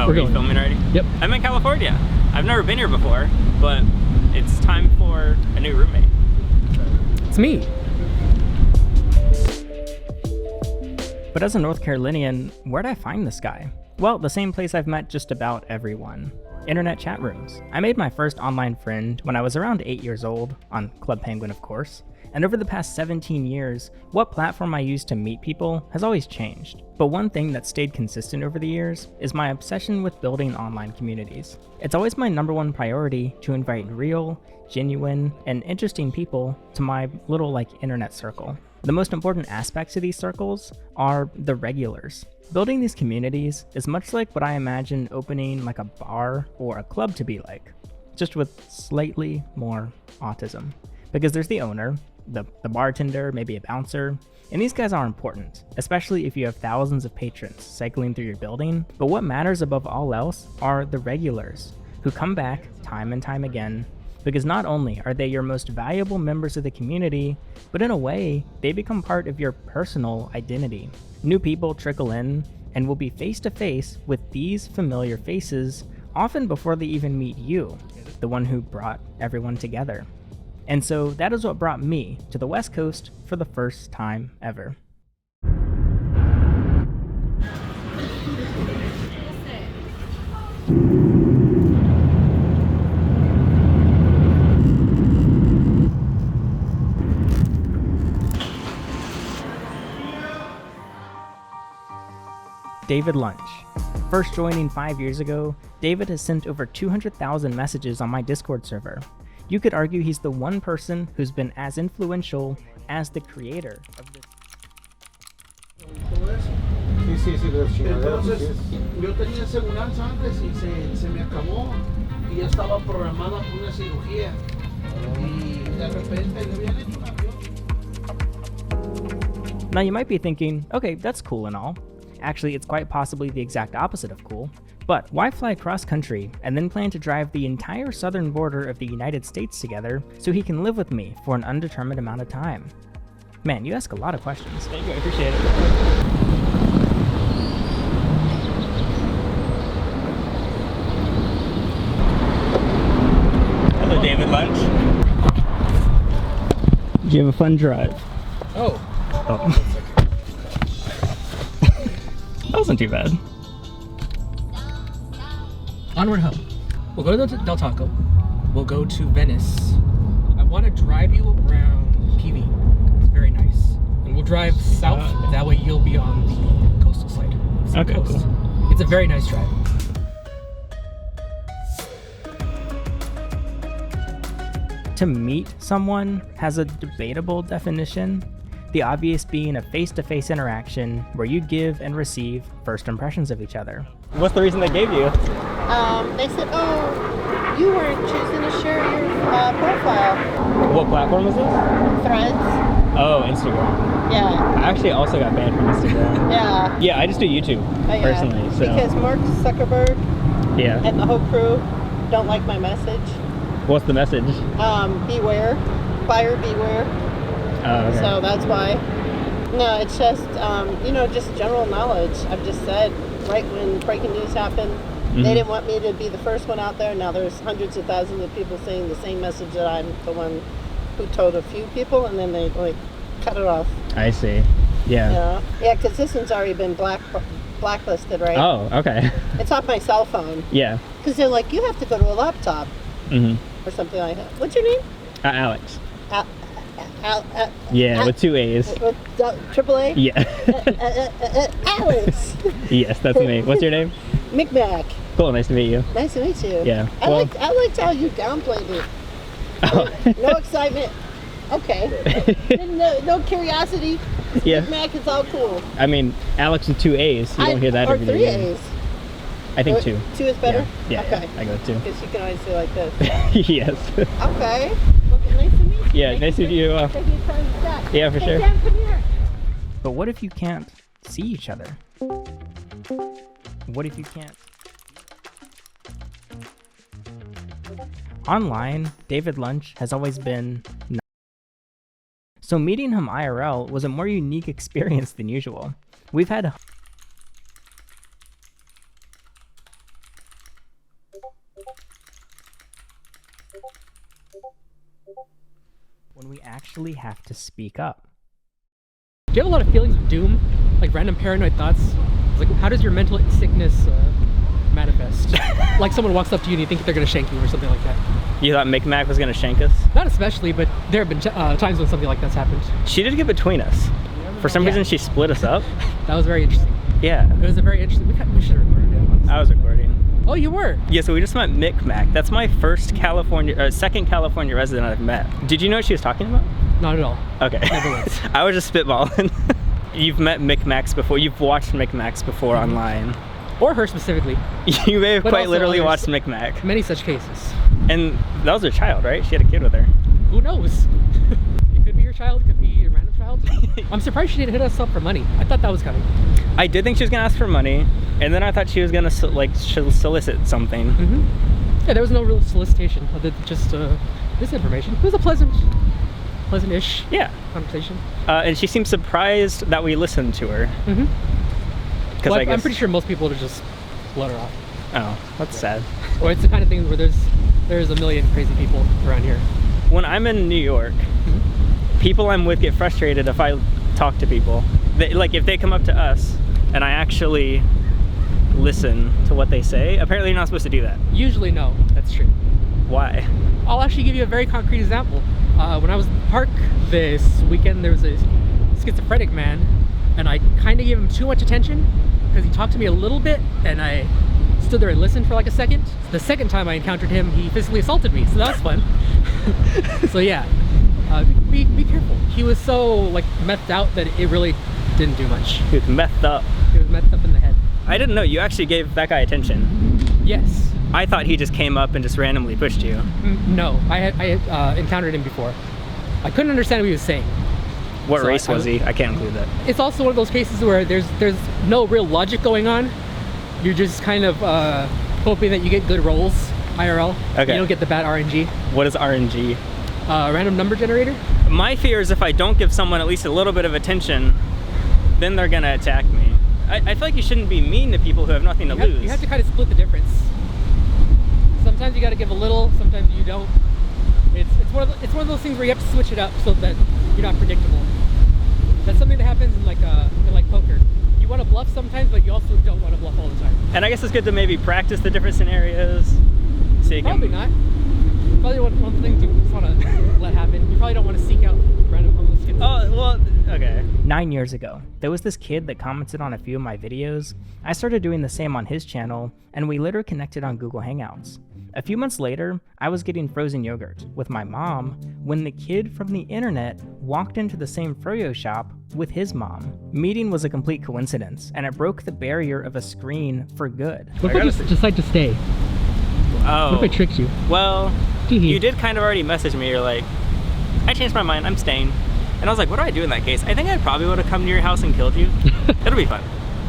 Oh, we're filming already? Yep. I'm in California. I've never been here before, but it's time for a new roommate. It's me. But as a North Carolinian, where'd I find this guy? Well, the same place I've met just about everyone. Internet chat rooms. I made my first online friend when I was around 8 years old, on Club Penguin of course, and over the past 17 years, what platform I use to meet people has always changed. But one thing that stayed consistent over the years is my obsession with building online communities. It's always my #1 priority to invite real, genuine, and interesting people to my little internet circle. The most important aspects of these circles are the regulars. Building these communities is much like what I imagine opening a bar or a club to be like, just with slightly more autism. Because there's the owner, the bartender, maybe a bouncer, and these guys are important, especially if you have thousands of patrons cycling through your building. But what matters above all else are the regulars, who come back time and time again, because not only are they your most valuable members of the community, but in a way, they become part of your personal identity. New people trickle in and will be face to face with these familiar faces, often before they even meet you, the one who brought everyone together. And so that is what brought me to the West Coast for the first time ever. David Lunch. First joining 5 years ago, David has sent over 200,000 messages on my Discord server. You could argue he's the one person who's been as influential as the creator of this. Entonces, yo tenía aseguranza antes y se me acabó y ya estaba programada por una cirugía y de repente le habían hecho un avión. Now you might be thinking, okay, that's cool and all. Actually, it's quite possibly the exact opposite of cool. But why fly cross country and then plan to drive the entire southern border of the United States together so he can live with me for an undetermined amount of time? Man, you ask a lot of questions. Thank you, I appreciate it. Hello, David Lunch. Did you have a fun drive? Oh. That wasn't too bad. Onward home. We'll go to Del Taco. We'll go to Venice. I want to drive you around PV. It's very nice. And we'll drive south. That way you'll be on the coastal side. Okay, coast. cool. It's a very nice drive. To meet someone has a debatable definition, the obvious being a face-to-face interaction where you give and receive first impressions of each other. What's the reason they gave you? They said, oh, you weren't choosing to share your profile. What platform is this? Threads. Oh, Instagram. Yeah. I actually also got banned from Instagram. Yeah. Yeah, I just do YouTube, Yeah. personally. So. Because Mark Zuckerberg Yeah. and the whole crew don't like my message. What's the message? Beware. Buyer beware. Oh, okay. So that's why. No, it's just, just general knowledge. I've just said, right when breaking news happened, they didn't want me to be the first one out there. Now there's hundreds of thousands of people saying the same message that I'm the one who told a few people, and then they cut it off. I see. Yeah. Yeah, because this one's already been blacklisted, right? Oh, okay. It's off my cell phone. Yeah. Because they're like, you have to go to a laptop or something like that. What's your name? Alex. Yeah, with 2 A's. With triple A? Yeah. Alex. Yes, that's me. What's your name? Micmac. Cool, nice to meet you. Nice to meet you. Yeah. I liked how you downplayed it. Oh. No excitement. Okay. No curiosity. Yeah. Micmac is all cool. I mean, Alex with 2 A's. You don't hear that every day. Or 3 A's. I think 2. 2 is better? Yeah. Okay. I go 2. Because you can always say like this. Yes. Okay. Well, nice to meet you. Yeah, nice to meet you. Thank you for coming back. Yeah, for sure. Dan, come here. But what if you can't see each other? What if you can't? Online, David Lunch has always been nice. So meeting him IRL was a more unique experience than usual. We've had When we actually have to speak up. Do you have a lot of feelings of doom? Like random paranoid thoughts? It's like, how does your mental sickness manifest? Like someone walks up to you and you think they're going to shank you or something like that. You thought Micmac was going to shank us? Not especially, but there have been times when something like that's happened. She did get between us. For some reason, she split us up. That was very interesting. Yeah. It was a very interesting... We should have recorded it. Honestly. I was recording. Oh, you were? Yeah, so we just met Micmac. That's my second California resident I've met. Did you know what she was talking about? Not at all. Okay. Never once. I was just spitballing. You've met Micmacs before. You've watched Micmacs before online. Or her specifically. You may have But quite also literally others. watched Micmac. Many such cases. And that was her child, right? She had a kid with her. Who knows? It could be your child, it could be a random child. I'm surprised she didn't hit us up for money. I thought that was coming. I did think she was gonna ask for money, and then I thought she was gonna solicit something. Yeah, there was no real solicitation other than just this information. It was a pleasant-ish Yeah. conversation. And she seemed surprised that we listened to her. Because Well, I'm pretty sure most people would just let her off. Oh, that's sad. Or it's the kind of thing where there's a million crazy people around here. When I'm in New York, people I'm with get frustrated if I talk to people. Like if they come up to us and I actually listen to what they say. Apparently you're not supposed to do that. Usually no, that's true. Why? I'll actually give you a very concrete example. When I was in the park this weekend, there was a schizophrenic man, and I kind of gave him too much attention because he talked to me a little bit, and I stood there and listened for like a second. The second time I encountered him, he physically assaulted me, so that was fun. So yeah, be careful. He was so like methed out that it really didn't do much. He was methed up. He was methed up in the head. I didn't know you actually gave that guy attention. Yes. I thought he just came up and just randomly pushed you. No, I had encountered him before. I couldn't understand what he was saying. What So race was he? I can't include that. It's also one of those cases where there's no real logic going on. You're just kind of hoping that you get good rolls, IRL. Okay. You don't get the bad RNG. What is RNG? Random number generator. My fear is if I don't give someone at least a little bit of attention, then they're gonna attack me. I feel like you shouldn't be mean to people who have nothing to lose. You have to kind of split the difference. Sometimes you got to give a little, sometimes you don't. It's one of those things where you have to switch it up so that you're not predictable. That's something that happens in like poker. You want to bluff sometimes, but you also don't want to bluff all the time. And I guess it's good to maybe practice the different scenarios. So you Probably can... not. Probably one of the things you just want to let happen. You probably don't want to seek out random homeless kids. Oh, well, okay. 9 years ago, there was this kid that commented on a few of my videos. I started doing the same on his channel, and we later connected on Google Hangouts. A few months later, I was getting frozen yogurt with my mom when the kid from the internet walked into the same froyo shop with his mom. Meeting was a complete coincidence, and it broke the barrier of a screen for good. What if you decide to stay? Oh. What if I tricked you? Well, Tee-hee. you did kind of already message me. You're like, I changed my mind, I'm staying. And I was like, what do I do in that case? I think I probably would have come to your house and killed you. It'll be fun.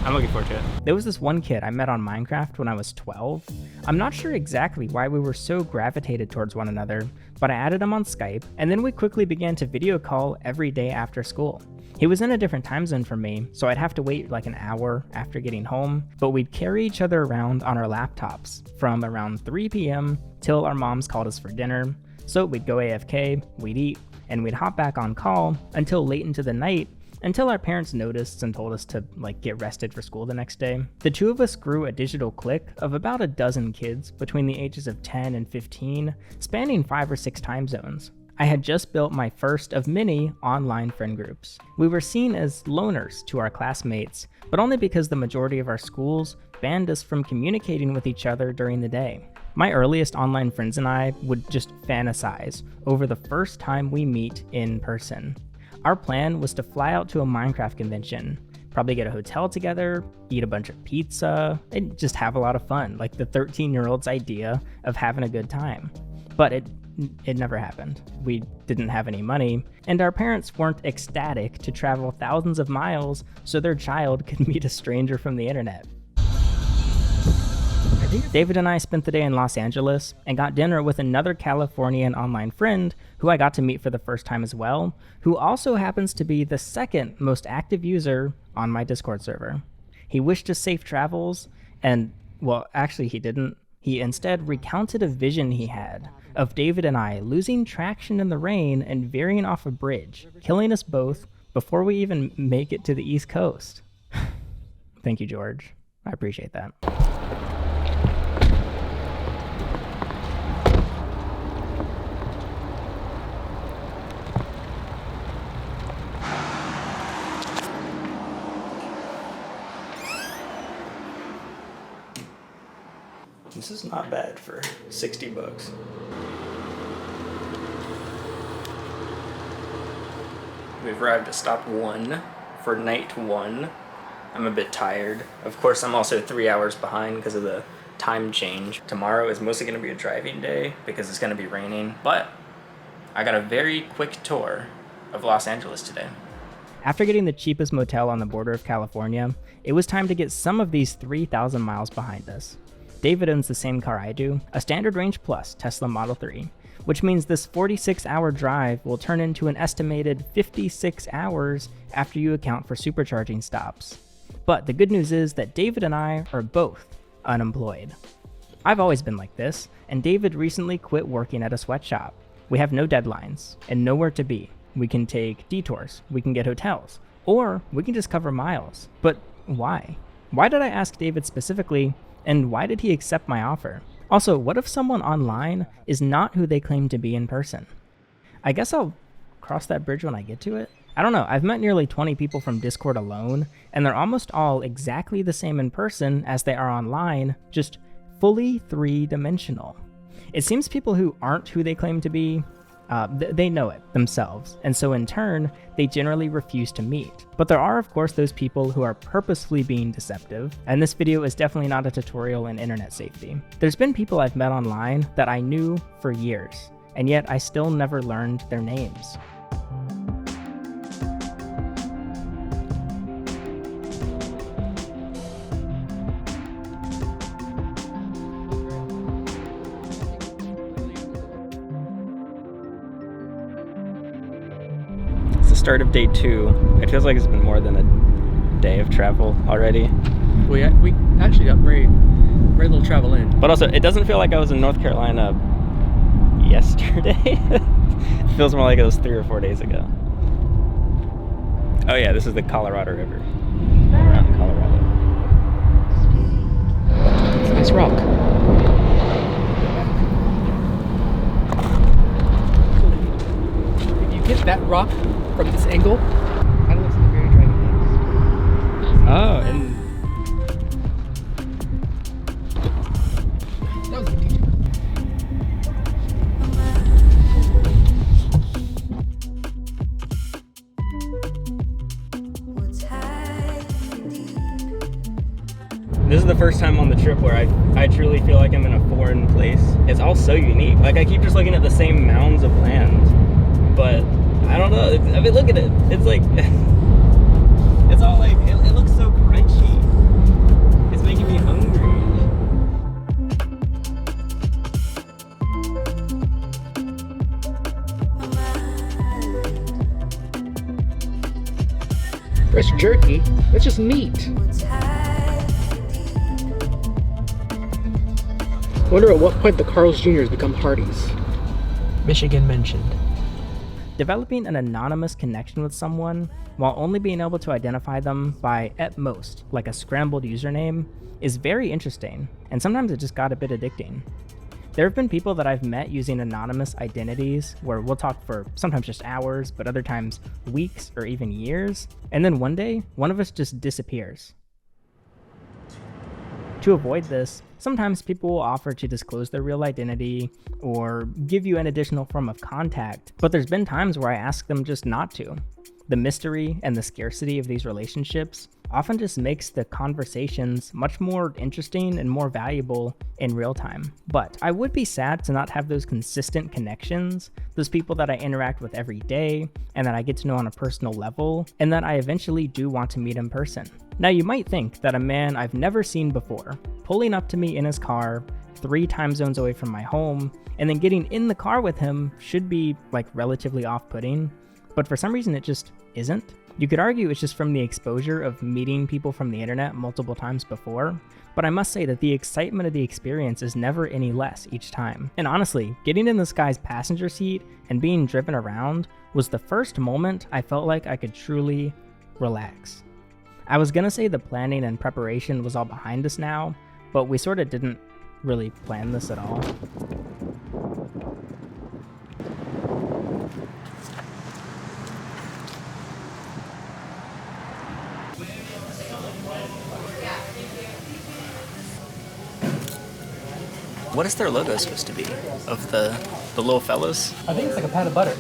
I'm looking forward to it. There was this one kid I met on Minecraft when I was 12. I'm not sure exactly why we were so gravitated towards one another, but I added him on Skype, and then we quickly began to video call every day after school. He was in a different time zone from me, so I'd have to wait like an hour after getting home, but we'd carry each other around on our laptops from around 3 p.m. till our moms called us for dinner. So we'd go AFK, we'd eat, and we'd hop back on call until late into the night, until our parents noticed and told us to get rested for school the next day. The two of us grew a digital clique of about a dozen kids between the ages of 10 and 15, spanning 5 or 6 time zones. I had just built my first of many online friend groups. We were seen as loners to our classmates, but only because the majority of our schools banned us from communicating with each other during the day. My earliest online friends and I would just fantasize over the first time we meet in person. Our plan was to fly out to a Minecraft convention, probably get a hotel together, eat a bunch of pizza, and just have a lot of fun, like the 13-year-old's idea of having a good time. But it never happened. We didn't have any money, and our parents weren't ecstatic to travel thousands of miles so their child could meet a stranger from the internet. David and I spent the day in Los Angeles and got dinner with another Californian online friend who I got to meet for the first time as well, who also happens to be the second most active user on my Discord server. He wished us safe travels, and, well, actually he didn't, He instead recounted a vision he had of David and I losing traction in the rain and veering off a bridge, killing us both before we even make it to the East Coast. Thank you, George. I appreciate that. This is not bad for $60. We've arrived at stop 1 for night 1. I'm a bit tired. Of course, I'm also 3 hours behind because of the time change. Tomorrow is mostly going to be a driving day because it's going to be raining, but I got a very quick tour of Los Angeles today. After getting the cheapest motel on the border of California, it was time to get some of these 3,000 miles behind us. David owns the same car I do, a Standard Range Plus Tesla Model 3, which means this 46-hour drive will turn into an estimated 56 hours after you account for supercharging stops. But the good news is that David and I are both unemployed. I've always been like this, and David recently quit working at a sweatshop. We have no deadlines and nowhere to be. We can take detours, we can get hotels, or we can just cover miles. But why? Why did I ask David specifically? And why did he accept my offer? Also, what if someone online is not who they claim to be in person? I guess I'll cross that bridge when I get to it. I don't know, I've met nearly 20 people from Discord alone, and they're almost all exactly the same in person as they are online, just fully three-dimensional. It seems people who aren't who they claim to be, they know it themselves, and so in turn, they generally refuse to meet. But there are of course those people who are purposefully being deceptive, and this video is definitely not a tutorial in internet safety. There's been people I've met online that I knew for years, and yet I still never learned their names. Start of day 2. It feels like it's been more than a day of travel already. We actually got very little travel in. But also, it doesn't feel like I was in North Carolina yesterday. It feels more like it was 3 or 4 days ago. Oh yeah, this is the Colorado River. Around Colorado. It's a nice rock. If you hit that rock from this angle, kind of looks like a very dragon egg. Oh, and That was a good teacher. this is the first time on the trip where I truly feel like I'm in a foreign place. It's all so unique. Like, I keep just looking at the same mounds of land, but I don't know. I mean, look at it. It's like, it's all like, it looks so crunchy. It's making me hungry. Fresh jerky? That's just meat. Wonder at what point the Carl's Jr.'s become Hardee's. Michigan mentioned. Developing an anonymous connection with someone while only being able to identify them by, at most, like a scrambled username is very interesting, and sometimes it just got a bit addicting. There have been people that I've met using anonymous identities where we'll talk for sometimes just hours, but other times weeks or even years, and then one day, one of us just disappears. To avoid this, sometimes people will offer to disclose their real identity or give you an additional form of contact, but there's been times where I ask them just not to. The mystery and the scarcity of these relationships often just makes the conversations much more interesting and more valuable in real time. But I would be sad to not have those consistent connections, those people that I interact with every day and that I get to know on a personal level, and that I eventually do want to meet in person. Now you might think that a man I've never seen before, pulling up to me in his car 3 time zones away from my home, and then getting in the car with him should be like relatively off-putting, but for some reason it just isn't. You could argue it's just from the exposure of meeting people from the internet multiple times before, but I must say that the excitement of the experience is never any less each time. And honestly, getting in this guy's passenger seat and being driven around was the first moment I felt like I could truly relax. I was gonna say the planning and preparation was all behind us now, but we sort of didn't really plan this at all. What is their logo supposed to be? Of the little fellas? I think it's like a pat of butter.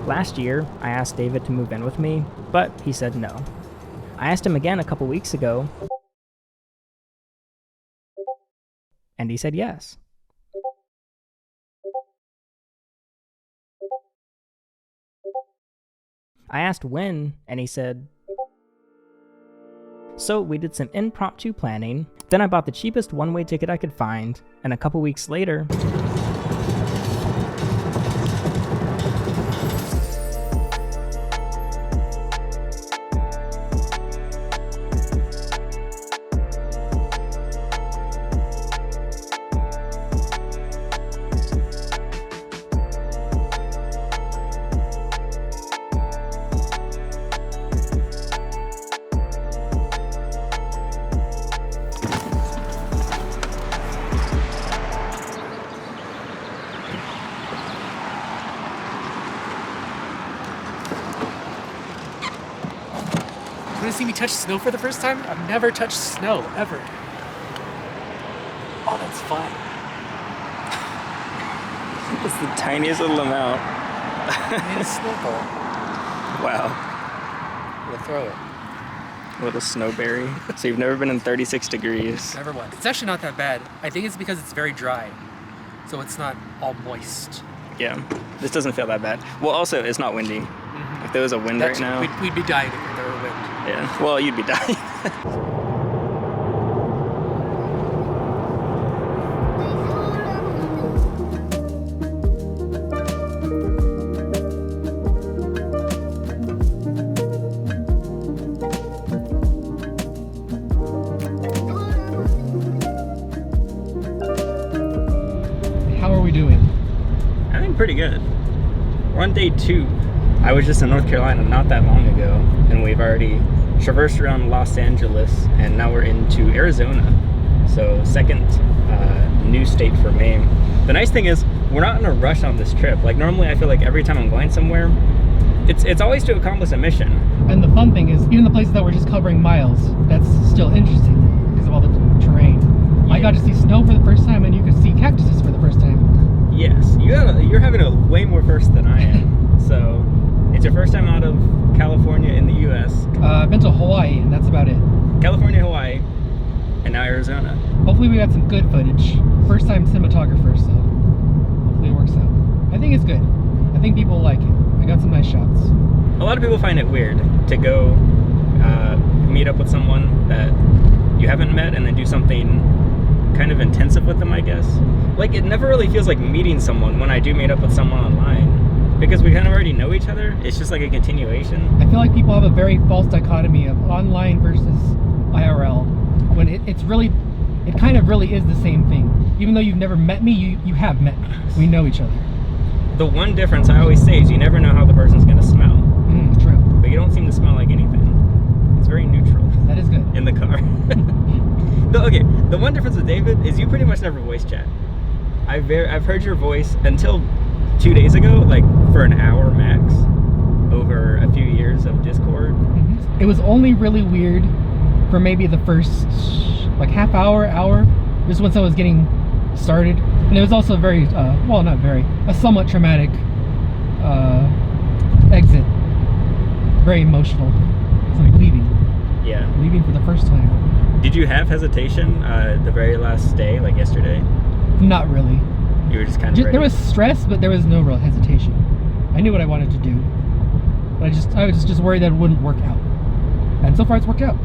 Last year, I asked David to move in with me, but he said no. I asked him again a couple weeks ago, and he said yes. I asked when, and he said. So we did some impromptu planning, then I bought the cheapest one-way ticket I could find, and a couple weeks later, You want to see me touch snow for the first time? I've never touched snow, ever. Oh, that's fun. It's the tiniest little amount. I made a snowball. Wow. I'm gonna throw it. A little snowberry. So you've never been in 36 degrees. Never once. It's actually not that bad. I think it's because it's very dry. So it's not all moist. Yeah. This doesn't feel that bad. Well, also, it's not windy. If there was a wind right now. We'd be dying if there were wind. Yeah. Well, you'd be dying. How are we doing? I think pretty good. We're on day 2. I was just in North Carolina not that long ago, and we've already traversed around Los Angeles, and now we're into Arizona. So second new state for me. The nice thing is we're not in a rush on this trip. Like normally I feel like every time I'm going somewhere, it's always to accomplish a mission. And the fun thing is, even the places that we're just covering miles, that's still interesting because of all the terrain. I got to see snow for the first time, and you could see cactuses for the first time. Yes, you're having a way more first than I am. So it's your first time out of California in the U.S. I've been to Hawaii, and that's about it. California, Hawaii, and now Arizona. Hopefully we got some good footage. First time cinematographer, so hopefully it works out. I think it's good. I think people like it. I got some nice shots. A lot of people find it weird to go meet up with someone that you haven't met and then do something kind of intensive with them, I guess. Like, it never really feels like meeting someone when I do meet up with someone online, because we kind of already know each other. It's just like a continuation. I feel like people have a very false dichotomy of online versus IRL, when it kind of really is the same thing. Even though you've never met me, you have met me. We know each other. The one difference I always say is you never know how the person's gonna smell. True. But you don't seem to smell like anything. It's very neutral. That is good. In the car. Okay, the one difference with David is you pretty much never voice chat. I've heard your voice until 2 days ago, like for an hour max, over a few years of Discord. It was only really weird for maybe the first like half hour, just once I was getting started. And it was also very, well, not very, a somewhat traumatic exit. Very emotional. It's like leaving. Yeah. Leaving for the first time. Did you have hesitation the very last day, like yesterday? Not really. You were just kind of ready? There was stress, but there was no real hesitation. I knew what I wanted to do. But I was just worried that it wouldn't work out. And so far it's worked out.